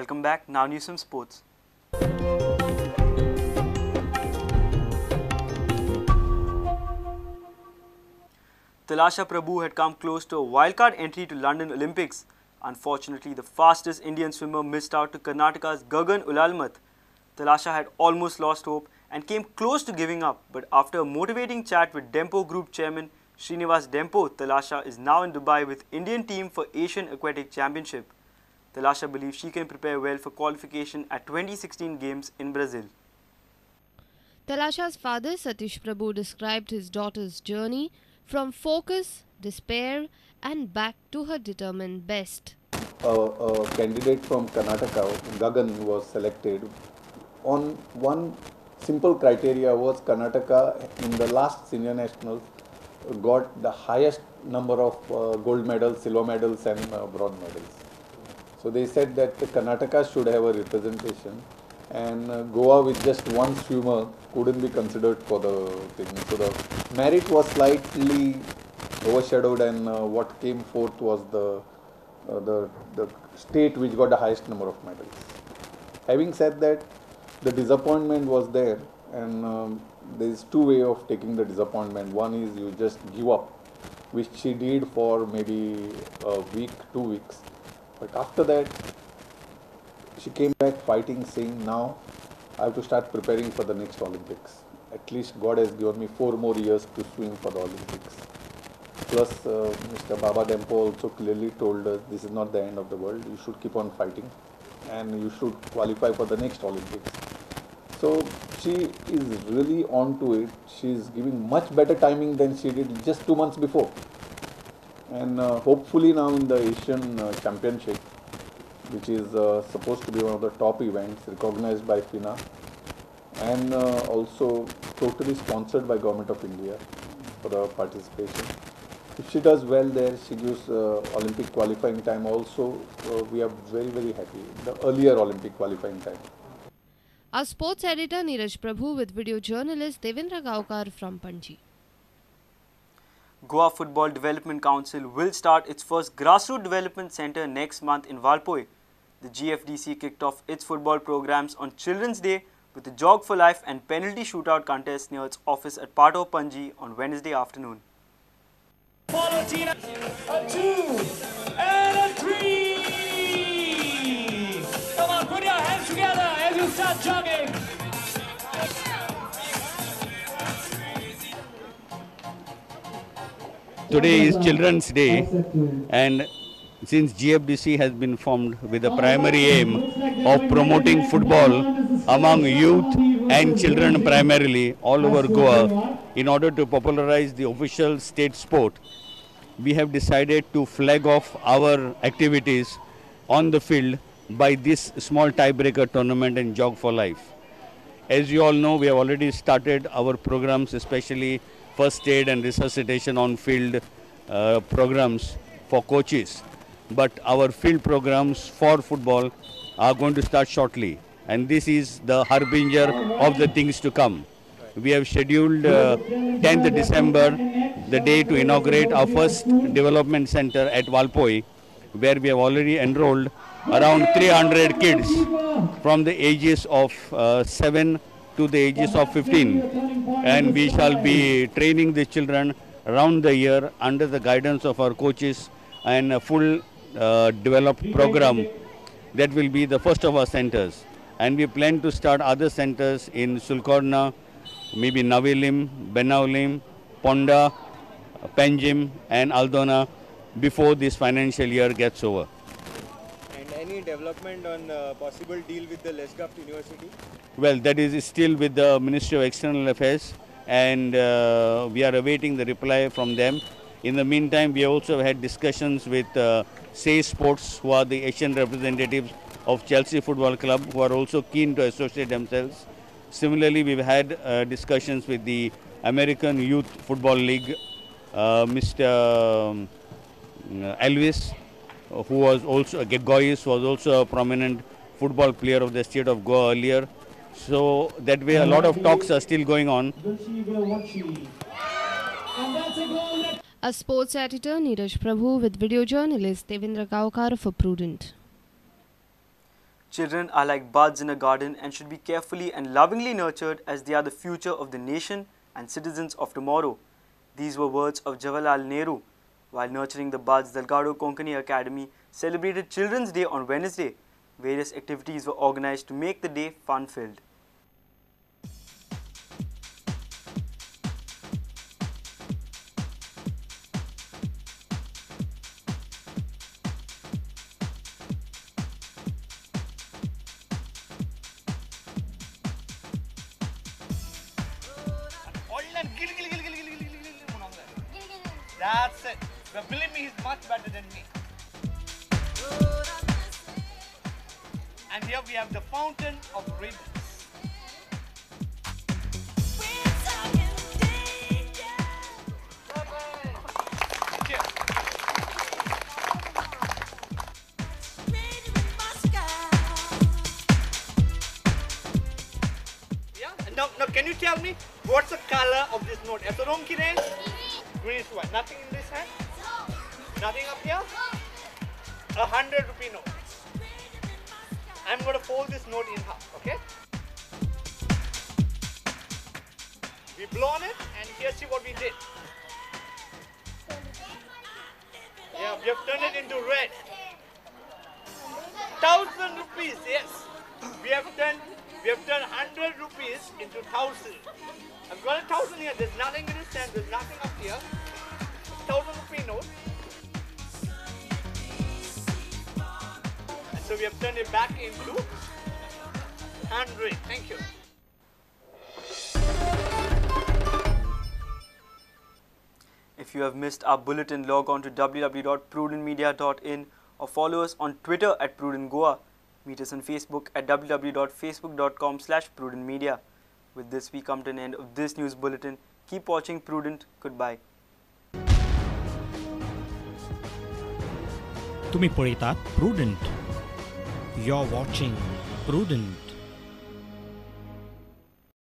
Welcome back. Now news from sports. Talasha Prabhu had come close to a wildcard entry to London Olympics. Unfortunately, the fastest Indian swimmer missed out to Karnataka's Gagan Ulalmath. Talasha had almost lost hope and came close to giving up, but after a motivating chat with Dempo Group Chairman Srinivas Dempo, Talasha is now in Dubai with Indian team for Asian Aquatic Championship. Talasha believes she can prepare well for qualification at 2016 Games in Brazil. Talasha's father Satish Prabhu described his daughter's journey from focus, despair and back to her determined best. A candidate from Karnataka, Gagan, was selected on one simple criteria was Karnataka in the last senior nationals got the highest number of gold medals, silver medals and bronze medals. So they said that Karnataka should have a representation and Goa with just one swimmer couldn't be considered for the thing. So the merit was slightly overshadowed and what came forth was the state which got the highest number of medals. Having said that, the disappointment was there and there is two ways of taking the disappointment. One is you just give up, which she did for maybe a week, 2 weeks. But after that, she came back fighting, saying, now I have to start preparing for the next Olympics. At least God has given me 4 more years to swim for the Olympics. Plus, Mr. Baba Dempo also clearly told us this is not the end of the world. You should keep on fighting and you should qualify for the next Olympics. So she is really on to it. She is giving much better timing than she did just 2 months before. And hopefully now in the Asian Championship, which is supposed to be one of the top events recognized by FINA and also totally sponsored by Government of India for the participation. If she does well there, she gives Olympic qualifying time also. We are very, very happy. The earlier Olympic qualifying time. Our sports editor Neeraj Prabhu with video journalist Devendra Gaukar from Panji. Goa Football Development Council will start its first grassroots development centre next month in Valpoi. The GFDC kicked off its football programs on Children's Day with a jog for life and penalty shootout contest near its office at Pato Panji on Wednesday afternoon. Follow Tina, a 2 and a 3. Come on, put your hands together as you start jogging. Today is Children's Day, and since GFDC has been formed with the primary aim of promoting football among youth and children primarily all over Goa in order to popularize the official state sport, we have decided to flag off our activities on the field by this small tiebreaker tournament and Jog for Life. As you all know, we have already started our programs, especially first aid and resuscitation on field programs for coaches. But our field programs for football are going to start shortly. And this is the harbinger of the things to come. We have scheduled 10th December, the day to inaugurate our first development center at Valpoi, where we have already enrolled around 300 kids from the ages of 7 to the ages of 15. And we shall be training the children around the year under the guidance of our coaches and a full developed program that will be the first of our centers. And we plan to start other centers in Sulcorna, maybe Navilim, Benaulim, Ponda, Panjim and Aldona before this financial year gets over. And any development on possible deal with the Lesgaft University? Well, that is still with the Ministry of External Affairs and we are awaiting the reply from them. In the meantime, we also had discussions with Say Sports, who are the Asian representatives of Chelsea Football Club, who are also keen to associate themselves. Similarly, we've had discussions with the American Youth Football League, Mr. Elvis, who was also, Goyis, who was also a prominent football player of the state of Goa earlier. So that way a lot of talks are still going on. A sports editor Neeraj Prabhu with video journalist Devendra Gaukar for Prudent. Children are like buds in a garden and should be carefully and lovingly nurtured as they are the future of the nation and citizens of tomorrow. These were words of Jawaharlal Nehru. While nurturing the buds, the Delgado Konkani Academy celebrated Children's Day on Wednesday. Various activities were organized to make the day fun-filled. That's it. But believe me, he's much better than me. And here we have the fountain of ribbons. Cheers. Yeah? Now, can you tell me what's the color of this note? Esorong kire? Greenish one. Nothing in this hand? Nothing up here? 100 rupee note. I'm going to fold this note in half, okay? We blown it and here see what we did. Yeah, we have turned it into red. 1,000 rupees, yes. We have turned 100 rupees into 1,000. I've got 1,000 here. There's nothing in this hand. There's nothing up here. 1,000 rupee note. And so we have turned it back into 100. Thank you. If you have missed our bulletin, log on to www.prudentmedia.in or follow us on Twitter at Prudent Goa. Meet us on Facebook at www.facebook.com/prudentmedia. With this, we come to an end of this news bulletin. Keep watching Prudent. Goodbye. तुम्ही पळयतात Prudent. You're watching Prudent.